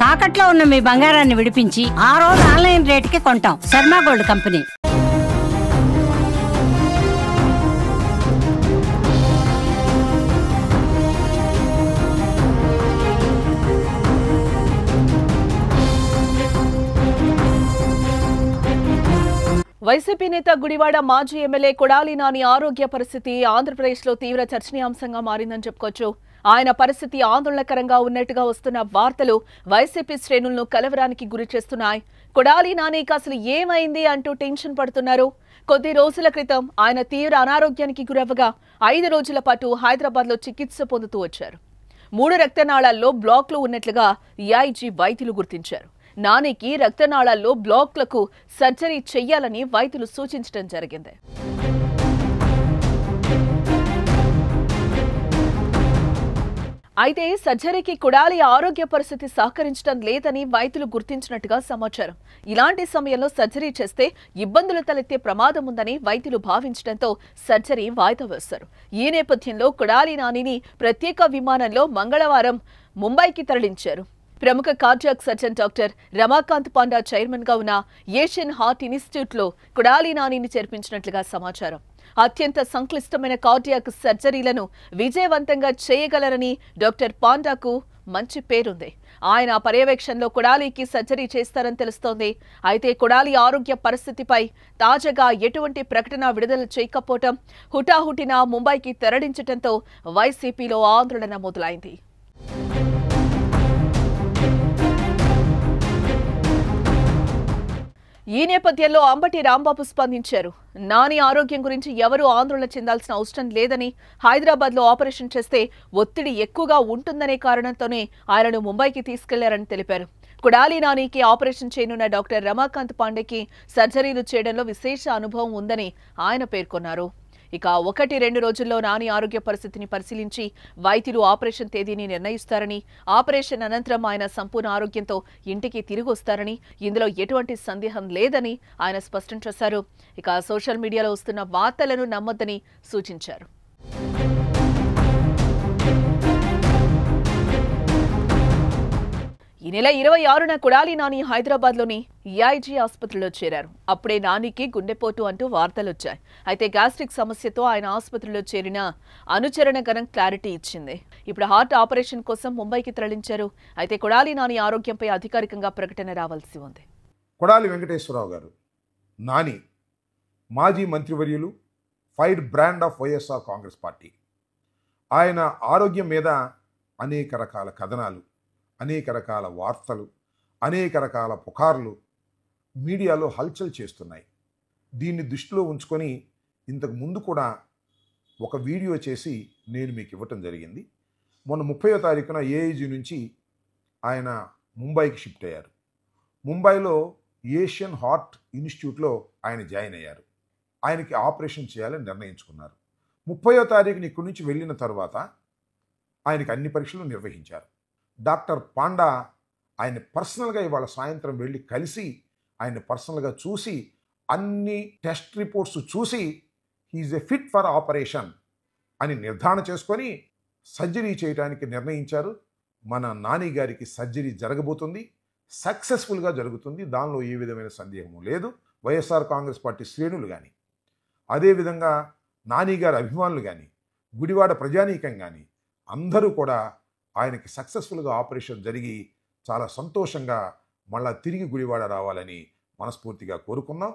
తాకట్లో ఉన్న మీ బంగారాన్ని విడిపించి ఆ రోజు ఆన్లైన్ రేటుకి కొంటాం. Sharma gold company. వైసీపీ నేత గుడివాడ మాజీ ఎమ్మెల్యే కొడాలి నాని ఆరోగ్య పరిస్థితి ఆంధ్రప్రదేశ్లో తీవ్ర చర్చనీయాంశంగా మారిందని చెప్పుకోవచ్చు. ఆయన పరిస్థితి ఆందోళనకరంగా ఉన్నట్టుగా వస్తున్న వార్తలు వైసీపీ శ్రేణులను కలవరానికి గురి చేస్తున్నాయి. కొడాలి నానికి అసలు ఏమైంది అంటూ టెన్షన్ పడుతున్నారు. కొద్ది రోజుల క్రితం ఆయన తీవ్ర అనారోగ్యానికి గురవ్వగా 5 రోజుల పాటు హైదరాబాద్లో చికిత్స పొందుతూ వచ్చారు. 3 రక్తనాళాల్లో బ్లాక్లు ఉన్నట్లుగా ఏఐజీ వైద్యులు గుర్తించారు. నానికి రక్తనాళాల్లో బ్లాక్లకు సర్జరీ చేయాలని వైద్యులు సూచించడం జరిగింది. అయితే సర్జరీకి కొడాలి ఆరోగ్య పరిస్థితి సహకరించడం లేదని వైద్యులు గుర్తించినట్టుగా సమాచారం. ఇలాంటి సమయంలో సర్జరీ చేస్తే ఇబ్బందులు తలెత్తే ప్రమాదం ఉందని వైద్యులు భావించడంతో సర్జరీ వాయిదా వేశారు. ఈ నేపథ్యంలో కొడాలి నానిని ప్రత్యేక విమానంలో మంగళవారం ముంబైకి తరలించారు. ప్రముఖ cardiac surgeon doctor Ramakant Panda chairman గా ఉన్న ఏషియన్ హార్ట్ ఇన్స్టిట్యూట్ లో కొడాలి నానిని చేర్పించినట్లుగా సమాచారం. అత్యంత సంక్లిష్టమైన కార్డియాక్ సర్జరీలను విజయవంతంగా చేయగలరని డాక్టర్ పాండాకు మంచి పేరుంది. ఆయన పర్యవేక్షణలో కొడాలికి సర్జరీ చేస్తారని తెలుస్తోంది. అయితే కొడాలి ఆరోగ్య పరిస్థితిపై తాజాగా ఎటువంటి ప్రకటన విడుదల చేయకపోవడం హుటాహుటిన ముంబైకి తరలించడంతో వైసీపీలో ఆందోళన మొదలైంది. ఈ నేపథ్యంలో అంబటి రాంబాబు స్పందించారు. నాని ఆరోగ్యం గురించి ఎవరూ ఆందోళన చెందాల్సిన అవసరం లేదని, హైదరాబాద్లో ఆపరేషన్ చేస్తే ఒత్తిడి ఎక్కువగా ఉంటుందనే కారణంతోనే ఆయనను ముంబైకి తీసుకెళ్లారని తెలిపారు. కొడాలి నానికి ఆపరేషన్ చేయనున్న డాక్టర్ రమాకాంత్ పాండేకి సర్జరీలు చేయడంలో విశేష అనుభవం ఉందని ఆయన పేర్కొన్నారు. ఇక 1-2 రోజుల్లో నాని ఆరోగ్య పరిస్థితిని పరిశీలించి వైద్యులు ఆపరేషన్ తేదీని నిర్ణయిస్తారని, ఆపరేషన్ అనంతరం ఆయన సంపూర్ణ ఆరోగ్యంతో ఇంటికి తిరిగి వస్తారని, ఇందులో ఎటువంటి సందేహం లేదని ఆయన స్పష్టం చేశారు. ఇక సోషల్ మీడియాలో వస్తున్న వార్తలను నమ్మొద్దని సూచించారు. ఈ నెల 26న కొడాలి నాని హైదరాబాద్లోని ఏఐజీ ఆసుపత్రిలో చేరారు. అప్పుడే నానికి గుండెపోటు అంటూ వార్తలొచ్చాయి. అయితే గ్యాస్ట్రిక్ సమస్యతో ఆయన ఆసుపత్రిలో చేరిన అనుచరణ గణం క్లారిటీ ఇచ్చింది. ఇప్పుడు హార్ట్ ఆపరేషన్ కోసం ముంబైకి తరలించారు. అయితే కొడాలి నాని ఆరోగ్యంపై అధికారికంగా ప్రకటన రావాల్సి ఉంది. కొడాలి వెంకటేశ్వరరావు గారు నాని మాజీ మంత్రివర్యులు, fire brand of YSR Congress party. ఆయన ఆరోగ్యం మీద అనేక రకాల కథనాలు, అనేక రకాల వార్తలు, అనేక రకాల పుకార్లు మీడియాలో హల్చల్ చేస్తున్నాయి. దీన్ని దృష్టిలో ఉంచుకొని ఇంతకు ముందు కూడా ఒక వీడియో చేసి నేను మీకు ఇవ్వటం జరిగింది. మొన్న 30వ తారీఖున ఏఐజీ నుంచి ఆయన ముంబైకి షిఫ్ట్ అయ్యారు. ముంబైలో ఏషియన్ హార్ట్ ఇన్స్టిట్యూట్లో ఆయన జాయిన్ అయ్యారు. ఆయనకి ఆపరేషన్ చేయాలని నిర్ణయించుకున్నారు. 30వ తారీఖున ఇక్కడి నుంచి వెళ్ళిన తర్వాత ఆయనకి అన్ని పరీక్షలు నిర్వహించారు. డాక్టర్ పాండా ఆయన పర్సనల్గా ఇవాళ సాయంత్రం వెళ్ళి కలిసి ఆయన పర్సనల్గా చూసి అన్ని టెస్ట్ రిపోర్ట్స్ చూసి he is a fit for operation అని నిర్ధారణ చేసుకొని సర్జరీ చేయడానికి నిర్ణయించారు. మన నాని గారికి సర్జరీ జరగబోతుంది, సక్సెస్ఫుల్గా జరుగుతుంది. దానిలో ఏ విధమైన సందేహము లేదు. వైఎస్ఆర్ కాంగ్రెస్ పార్టీ శ్రేణులు కానీ, అదేవిధంగా నాని గారి అభిమానులు కానీ, గుడివాడ ప్రజానీకం కానీ అందరూ కూడా ఆయనకి సక్సెస్ఫుల్గా ఆపరేషన్ జరిగి చాలా సంతోషంగా మళ్ళా తిరిగి గుడివాడ రావాలని మనస్ఫూర్తిగా కోరుకున్నాం.